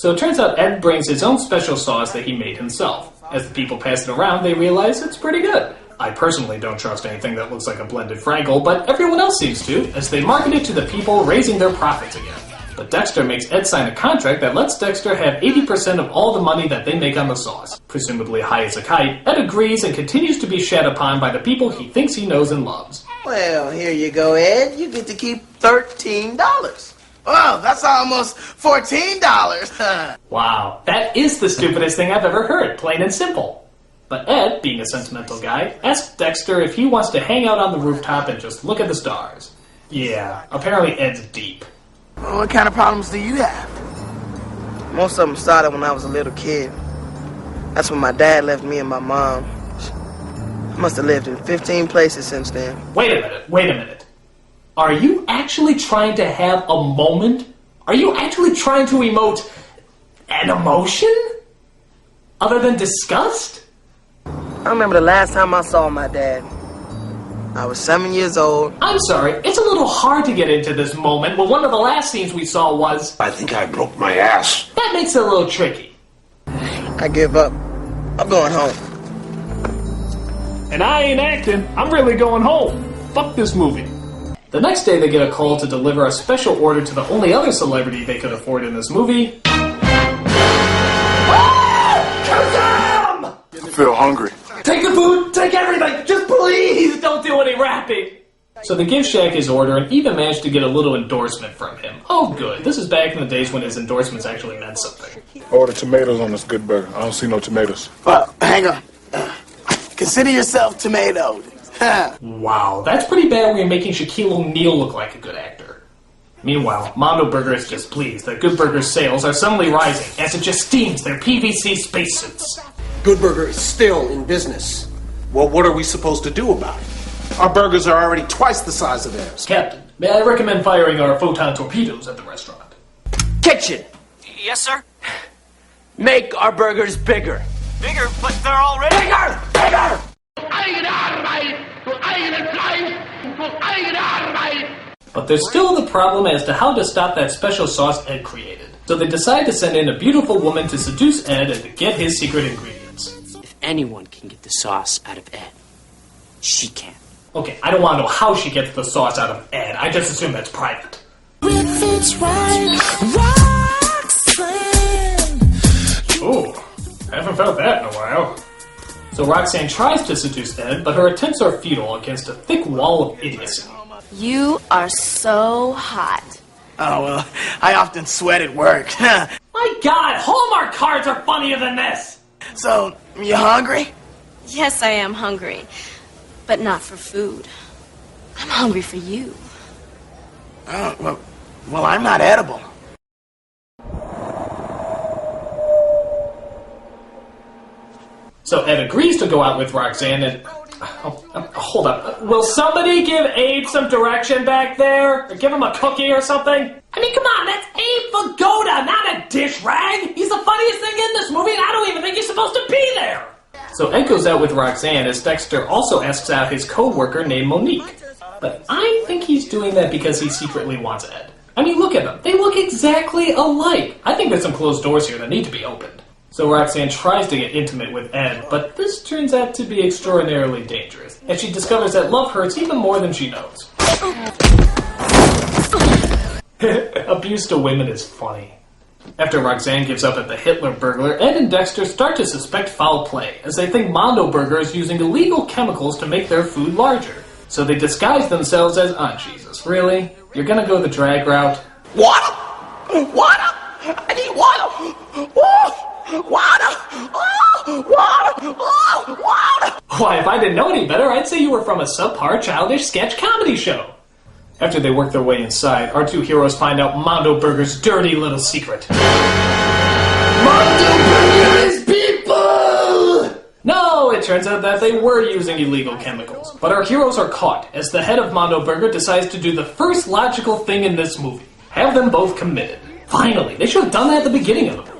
So it turns out Ed brings his own special sauce that he made himself. As the people pass it around, they realize it's pretty good. I personally don't trust anything that looks like a blended Frankel, but everyone else seems to, as they market it to the people, raising their profits again. But Dexter makes Ed sign a contract that lets Dexter have 80% of all the money that they make on the sauce. Presumably high as a kite, Ed agrees and continues to be shat upon by the people he thinks he knows and loves. Well, here you go, Ed. You get to keep $13. Oh, that's almost $14. Wow, that is the stupidest thing I've ever heard, plain and simple. But Ed, being a sentimental guy, asks Dexter if he wants to hang out on the rooftop and just look at the stars. Yeah, apparently Ed's deep. Well, what kind of problems do you have? Most of them started when I was a little kid. That's when my dad left me and my mom. I must have lived in 15 places since then. Wait a minute. Are you actually trying to have a moment? Are you actually trying to emote an emotion? Other than disgust? I remember the last time I saw my dad. I was 7 years old. I'm sorry, it's a little hard to get into this moment when one of the last scenes we saw was... I think I broke my ass. That makes it a little tricky. I give up. I'm going home. And I ain't acting. I'm really going home. Fuck this movie. The next day they get a call to deliver a special order to the only other celebrity they could afford in this movie. Kazam! I feel hungry. Take the food, take everything, just please don't do any rapping. So they give Shaq his order and even manage to get a little endorsement from him. Oh good, this is back in the days when his endorsements actually meant something. Order tomatoes on this good burger. I don't see no tomatoes. Well, hang on. Consider yourself tomatoed. Wow, that's pretty bad when you're making Shaquille O'Neal look like a good actor. Meanwhile, Mondo Burger is just pleased that Good Burger's sales are suddenly rising as it just steams their PVC spacesuits. Good Burger is still in business. Well, what are we supposed to do about it? Our burgers are already twice the size of theirs. Captain, may I recommend firing our photon torpedoes at the restaurant? Kitchen, Yes, sir? make our burgers bigger. Bigger, but they're already... Bigger! Bigger! But there's still the problem as to how to stop that special sauce Ed created. So they decide to send in a beautiful woman to seduce Ed and to get his secret ingredients. If anyone can get the sauce out of Ed, she can. Okay, I don't want to know how she gets the sauce out of Ed. I just assume that's private. Ooh, haven't felt that in a while. So Roxanne tries to seduce Ed, but her attempts are futile against a thick wall of idiocy. You are so hot. Oh, well, I often sweat at work. My God, Hallmark cards are funnier than this! So, you hungry? Yes, I am hungry, but not for food. I'm hungry for you. Oh, well, I'm not edible. So Ed agrees to go out with Roxanne and... hold up. Will somebody give Abe some direction back there? Or give him a cookie or something? I mean, come on, that's Abe Vigoda, not a dish rag! He's the funniest thing in this movie, and I don't even think he's supposed to be there! So Ed goes out with Roxanne as Dexter also asks out his co-worker named Monique. But I think he's doing that because he secretly wants Ed. I mean, look at them. They look exactly alike. I think there's some closed doors here that need to be opened. So Roxanne tries to get intimate with Ed, but this turns out to be extraordinarily dangerous, as she discovers that love hurts even more than she knows. Abuse to women is funny. After Roxanne gives up at the Hitler burglar, Ed and Dexter start to suspect foul play, as they think Mondo Burger is using illegal chemicals to make their food larger. So they disguise themselves as... Oh, Jesus, really? You're gonna go the drag route? Water! Water! I need water! Oh! Water! Oh! Water! Oh! Water! Why, if I didn't know any better, I'd say you were from a subpar, childish sketch comedy show. After they work their way inside, our two heroes find out Mondo Burger's dirty little secret. Mondo Burger is people! No, it turns out that they were using illegal chemicals. But our heroes are caught, as the head of Mondo Burger decides to do the first logical thing in this movie. Have them both committed. Finally, they should have done that at the beginning of the movie.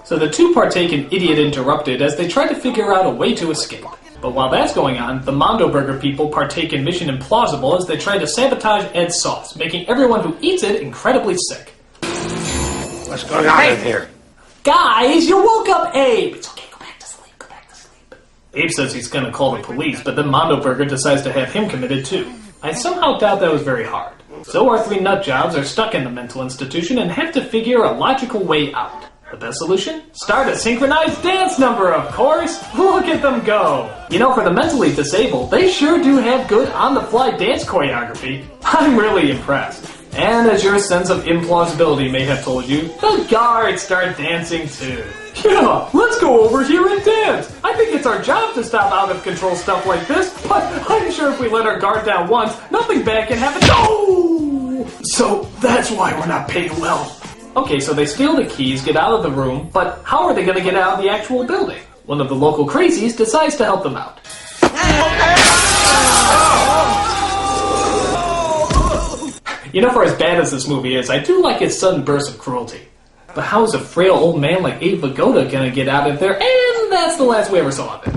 So the two partake in Idiot Interrupted as they try to figure out a way to escape. But while that's going on, the Mondo Burger people partake in Mission Implausible as they try to sabotage Ed's sauce, making everyone who eats it incredibly sick. What's going on in here? Guys, you woke up Abe! It's okay, go back to sleep, go back to sleep. Abe says he's gonna call the police, but then Mondo Burger decides to have him committed too. I somehow doubt that was very hard. So our three nutjobs are stuck in the mental institution and have to figure a logical way out. The best solution? Start a synchronized dance number, of course! Look at them go! You know, for the mentally disabled, they sure do have good on-the-fly dance choreography. I'm really impressed. And as your sense of implausibility may have told you, the guards start dancing too. Yeah, let's go over here and dance! I think it's our job to stop out-of-control stuff like this, but I'm sure if we let our guard down once, nothing bad can happen. No! So that's why we're not paid well. Okay, so they steal the keys, get out of the room, but how are they going to get out of the actual building? One of the local crazies decides to help them out. You know, for as bad as this movie is, I do like its sudden bursts of cruelty. But how is a frail old man like Abe Vigoda going to get out of there? And that's the last we ever saw of it.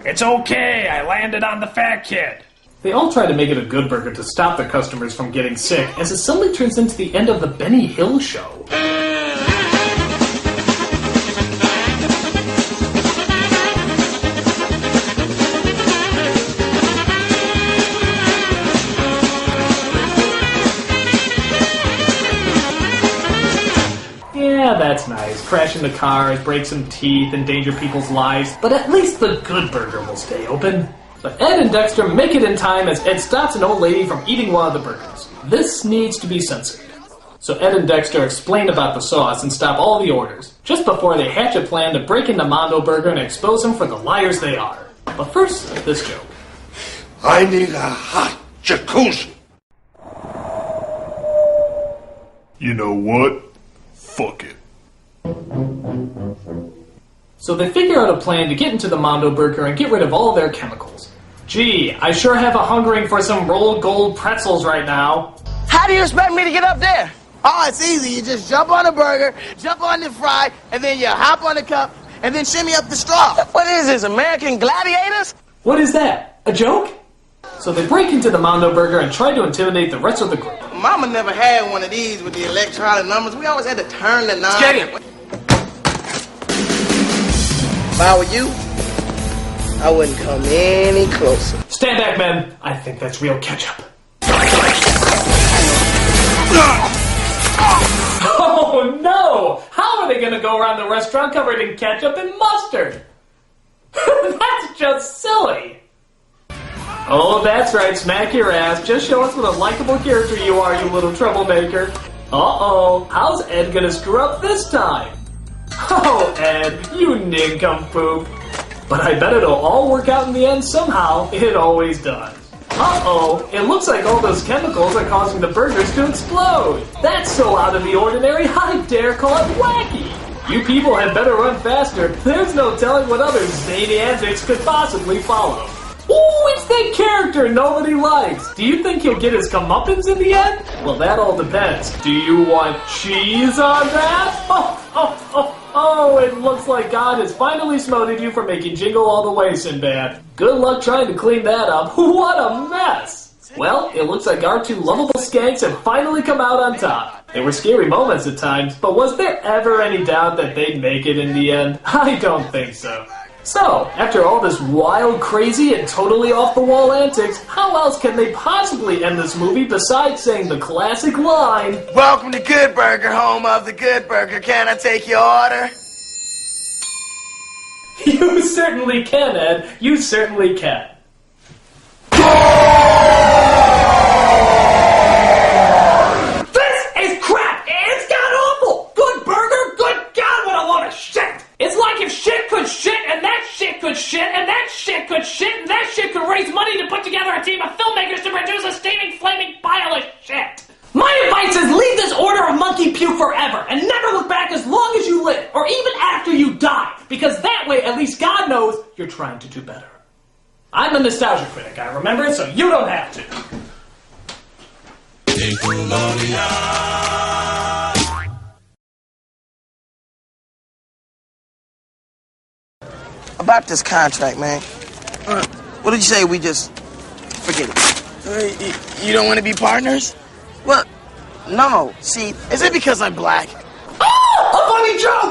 It's okay, I landed on the fat kid. They all try to make it a good burger to stop their customers from getting sick, as it suddenly turns into the end of the Benny Hill show. Yeah, that's nice. Crash into cars, break some teeth, endanger people's lives, but at least the good burger will stay open. But Ed and Dexter make it in time as Ed stops an old lady from eating one of the burgers. This needs to be censored. So Ed and Dexter explain about the sauce and stop all the orders, just before they hatch a plan to break into Mondo Burger and expose them for the liars they are. But first, this joke. I need a hot jacuzzi. You know what? Fuck it. So they figure out a plan to get into the Mondo Burger and get rid of all their chemicals. Gee, I sure have a hungering for some rolled gold pretzels right now. How do you expect me to get up there? Oh, it's easy. You just jump on the burger, jump on the fry, and then you hop on the cup, and then shimmy up the straw. What is this, American Gladiators? What is that? A joke? So they break into the Mondo Burger and try to intimidate the rest of the group. Mama never had one of these with the electronic numbers. We always had to turn the knob. Get it! If I were you, I wouldn't come any closer. Stand back, men. I think that's real ketchup. Oh, no! How are they going to go around the restaurant covered in ketchup and mustard? That's just silly. Oh, that's right. Smack your ass. Just show us what a likable character you are, you little troublemaker. Uh-oh. How's Ed going to screw up this time? Oh, Ed, you nincompoop. But I bet it'll all work out in the end somehow. It always does. Uh-oh, it looks like all those chemicals are causing the burgers to explode. That's so out of the ordinary, I dare call it wacky. You people had better run faster. There's no telling what other zany antics could possibly follow. Ooh, it's that character nobody likes. Do you think he'll get his comeuppance in the end? Well, that all depends. Do you want cheese on that? Oh, it looks like God has finally smoted you for making Jingle All the Way, Sinbad. Good luck trying to clean that up. What a mess! Well, it looks like our two lovable skanks have finally come out on top. There were scary moments at times, but was there ever any doubt that they'd make it in the end? I don't think so. So, after all this wild, crazy, and totally off-the-wall antics, how else can they possibly end this movie besides saying the classic line, Welcome to Good Burger, home of the Good Burger. Can I take your order? You certainly can, Ed. You certainly can. This is crap! It's got awful! Good burger? Good God, what a load of shit! It's like if shit could shit, and that shit could shit, and that shit could shit, and that shit could raise money to put together a team of filmmakers to produce a steaming, flaming pile of shit. My advice is leave this order of monkey puke forever, and never look back as long as you live, or even after you die, because that way at least God knows you're trying to do better. I'm a nostalgia critic, I remember it, so you don't have to. About this contract, man. What did you say? We just forget it. You don't want to be partners? Well, no. See, is it because I'm black? Oh, a funny joke!